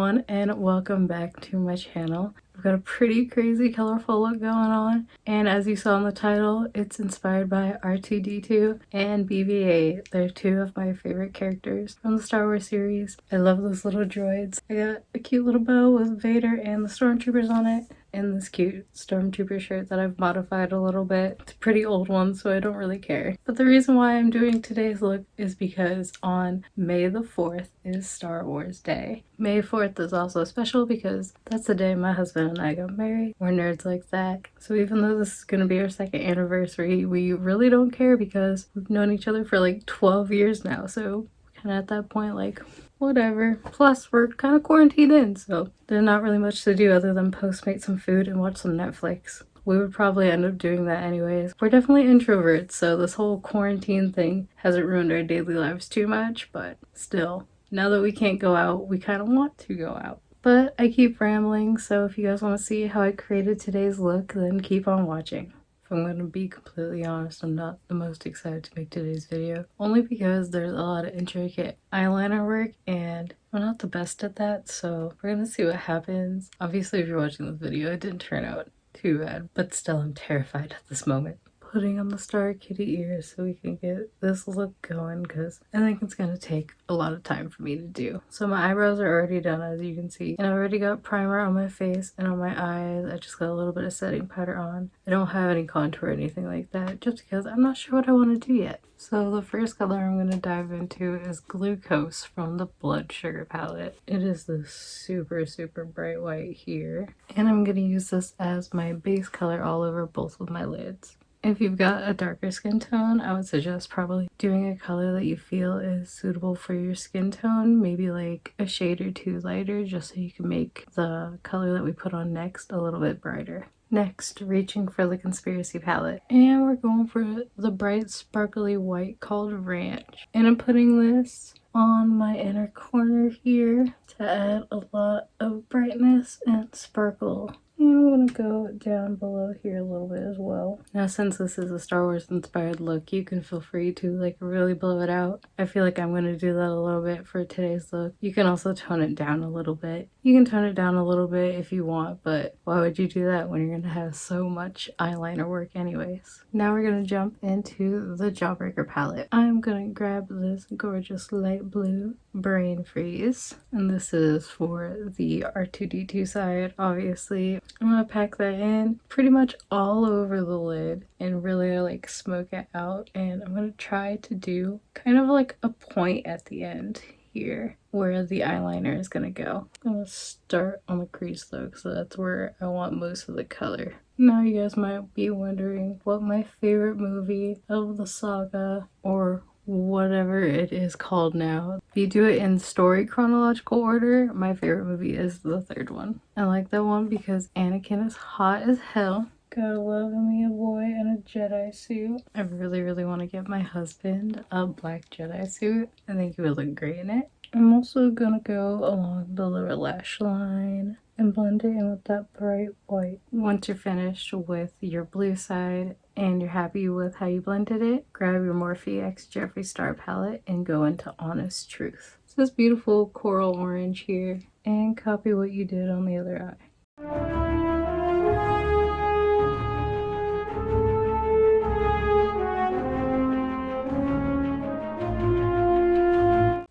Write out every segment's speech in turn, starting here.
everyone, and welcome back to my channel. I've got a pretty crazy colorful look going on, and as you saw in the title, it's inspired by R2-D2 and BB-8. They're two of my favorite characters from the Star Wars series. I love those little droids. I got a cute little bow with Vader and the stormtroopers on it, and this cute stormtrooper shirt that I've modified a little bit. It's a pretty old one, so I don't really care. But the reason why I'm doing today's look is because on May the 4th is Star Wars Day. May 4th is also special because that's the day my husband and I got married. We're nerds like that. So even though this is going to be our second anniversary, we really don't care because we've known each other for like 12 years now. So kind of at that point, like, whatever. Plus, we're kind of quarantined in, so there's not really much to do other than Postmate some food and watch some Netflix. We would probably end up doing that anyways. We're definitely introverts, so this whole quarantine thing hasn't ruined our daily lives too much, but still, now that we can't go out, we kind of want to go out. But I keep rambling, so if you guys want to see how I created today's look, then keep on watching. If I'm going to be completely honest, I'm not the most excited to make today's video, only because there's a lot of intricate eyeliner work and I'm not the best at that, so we're going to see what happens. Obviously, if you're watching this video, it didn't turn out too bad, but still I'm terrified at this moment. Putting on the Star Kitty ears so we can get this look going because I think it's going to take a lot of time for me to do. So my eyebrows are already done, as you can see, and I already got primer on my face and on my eyes. I just got a little bit of setting powder on. I don't have any contour or anything like that just because I'm not sure what I want to do yet. So the first color I'm going to dive into is Glucose from the Blood Sugar palette. It is this super bright white here, and I'm going to use this as my base color all over both of my lids. If you've got a darker skin tone, I would suggest probably doing a color that you feel is suitable for your skin tone, maybe like a shade or two lighter, just so you can make the color that we put on next a little bit brighter. Next, reaching for the Conspiracy palette, and we're going for the bright sparkly white called Ranch. And I'm putting this on my inner corner here to add a lot of brightness and sparkle. And I'm going to go down below here a little bit as well. Now, since this is a Star Wars inspired look, you can feel free to like really blow it out. I feel like I'm going to do that a little bit for today's look. You can also tone it down a little bit. You can tone it down a little bit if you want, but why would you do that when you're going to have so much eyeliner work anyways? Now we're going to jump into the Jawbreaker palette. I'm going to grab this gorgeous light blue Brain Freeze, and this is for the R2-D2 side, obviously. I'm going to pack that in pretty much all over the lid and really like smoke it out, and I'm going to try to do kind of like a point at the end here where the eyeliner is going to go. I'm going to start on the crease though, because that's where I want most of the color. Now you guys might be wondering what my favorite movie of the saga, or whatever it is called now. If you do it in story chronological order, my favorite movie is the third one. I like that one because Anakin is hot as hell. Gotta love me a boy in a Jedi suit. I really want to get my husband a black Jedi suit. I think he would look great in it. I'm also gonna go along the lower lash line and blend it in with that bright white. Once you're finished with your blue side and you're happy with how you blended it, grab your Morphe X Jeffree Star palette and go into Honest Truth. It's this beautiful coral orange here, and copy what you did on the other eye.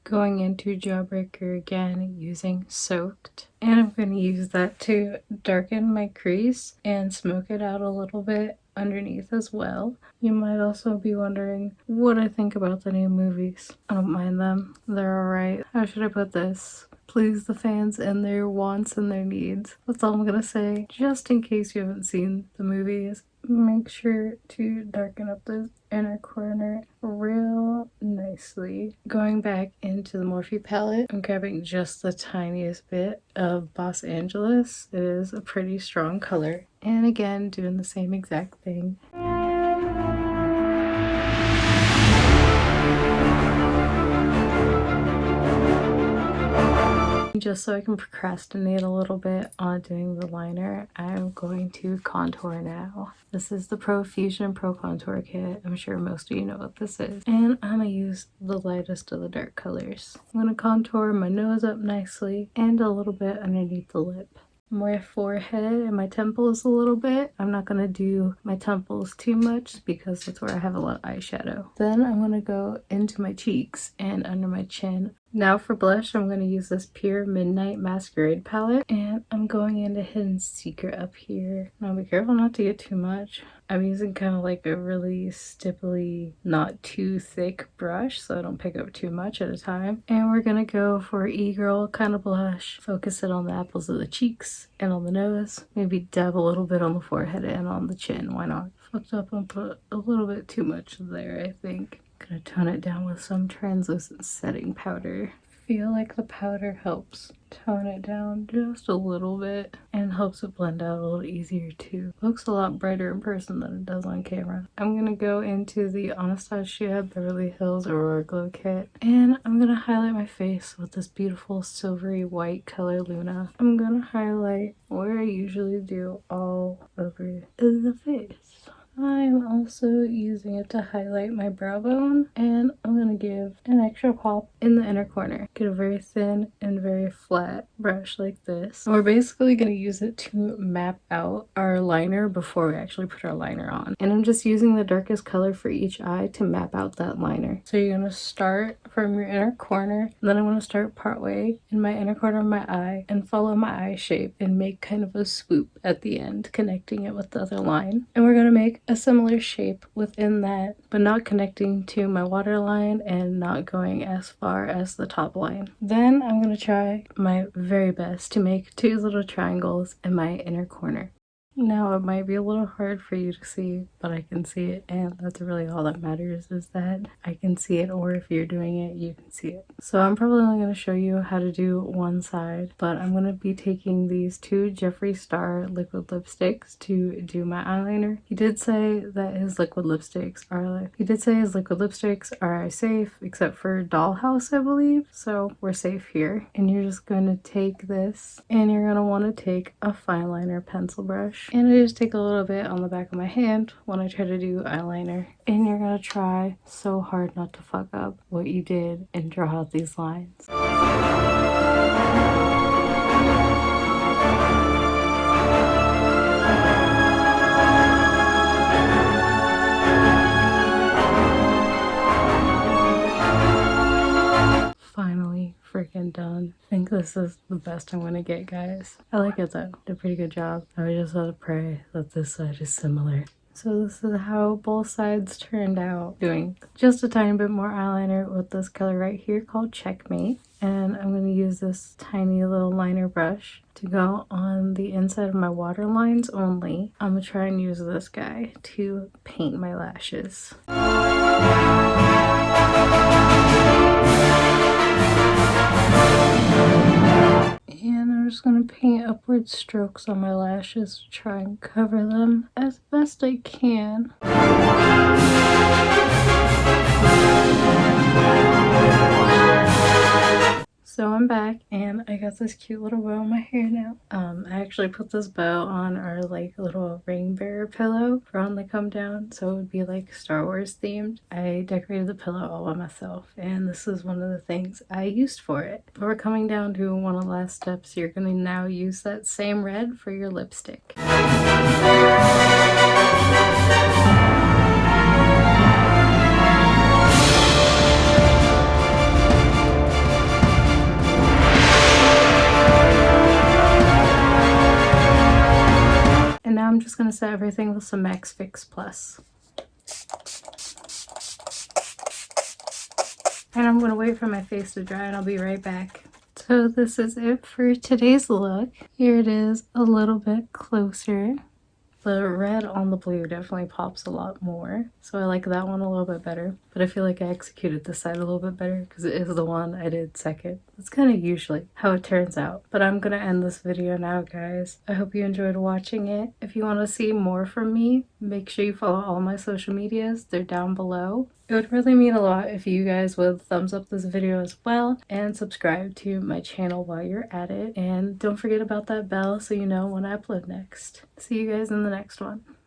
Going into Jawbreaker again using Soaked, and I'm going to use that to darken my crease and smoke it out a little bit underneath as well. You might also be wondering what I think about the new movies. I don't mind them. They're alright. How should I put this? Please the fans and their wants and their needs. That's all I'm gonna say. Just in case you haven't seen the movies, make sure to darken up the inner corner real nicely. Going back into the Morphe palette, I'm grabbing just the tiniest bit of Los Angeles. It is a pretty strong color. And again, doing the same exact thing. Just so I can procrastinate a little bit on doing the liner, I'm going to contour now. This is the Profusion Pro Contour Kit. I'm sure most of you know what this is. And I'm gonna use the lightest of the dark colors. I'm gonna contour my nose up nicely and a little bit underneath the lip. My forehead and my temples a little bit. I'm not going to do my temples too much because that's where I have a lot of eyeshadow. Then I'm going to go into my cheeks and under my chin. Now for blush, I'm going to use this Pure Midnight Masquerade palette, and I'm going into Hidden Secret up here. Now be careful not to get too much. I'm using kind of like a really stipply, not too thick brush so I don't pick up too much at a time. And we're going to go for E-Girl kind of blush. Focus it on the apples of the cheeks and on the nose. Maybe dab a little bit on the forehead and on the chin. Why not? Fucked up and put a little bit too much there, I think. Gonna tone it down with some translucent setting powder. Feel like the powder helps tone it down just a little bit and helps it blend out a little easier too. Looks a lot brighter in person than it does on camera. I'm gonna go into the Anastasia Beverly Hills Aurora Glow Kit, and I'm gonna highlight my face with this beautiful silvery white color Luna. I'm gonna highlight where I usually do all over the face. I'm also using it to highlight my brow bone, and I'm going to give an extra pop in the inner corner. Get a very thin and very flat brush like this. And we're basically going to use it to map out our liner before we actually put our liner on. And I'm just using the darkest color for each eye to map out that liner. So you're going to start from your inner corner, and then I'm going to start partway in my inner corner of my eye and follow my eye shape and make kind of a swoop at the end, connecting it with the other line. And we're going to make a similar shape within that, but not connecting to my waterline and not going as far as the top line. Then I'm going to try my very best to make two little triangles in my inner corner. Now it might be a little hard for you to see, but I can see it, and that's really all that matters, is that I can see it, or if you're doing it, you can see it. So I'm probably only going to show you how to do one side, but I'm going to be taking these two Jeffree Star liquid lipsticks to do my eyeliner. He did say his liquid lipsticks are safe, except for Dollhouse, I believe, so we're safe here. And you're just going to take this, and you're going to want to take a fine liner pencil brush. And I just take a little bit on the back of my hand when I try to do eyeliner. And you're gonna try so hard not to fuck up what you did and draw out these lines. Finally freaking done. I think this is the best I'm gonna get, guys. I like it though. Did a pretty good job. I just have to pray that this side is similar. So this is how both sides turned out. Doing just a tiny bit more eyeliner with this color right here called Checkmate. And I'm going to use this tiny little liner brush to go on the inside of my water lines only. I'm going to try and use this guy to paint my lashes. And I'm just going to paint upward strokes on my lashes to try and cover them as best I can. So I'm back, and I got this cute little bow in my hair now. I actually put this bow on our like little ring bearer pillow for when they come down, so it would be like Star Wars themed. I decorated the pillow all by myself, and this is one of the things I used for it. But we're coming down to one of the last steps. You're going to now use that same red for your lipstick. And now I'm just going to set everything with some Max Fix Plus. And I'm going to wait for my face to dry, and I'll be right back. So this is it for today's look. Here it is a little bit closer. The red on the blue definitely pops a lot more, so I like that one a little bit better. But I feel like I executed this side a little bit better because it is the one I did second. That's kind of usually how it turns out. But I'm gonna end this video now, guys. I hope you enjoyed watching it. If you want to see more from me, make sure you follow all my social medias. They're down below. It would really mean a lot if you guys would thumbs up this video as well and subscribe to my channel while you're at it. And don't forget about that bell so you know when I upload next. See you guys in the next one.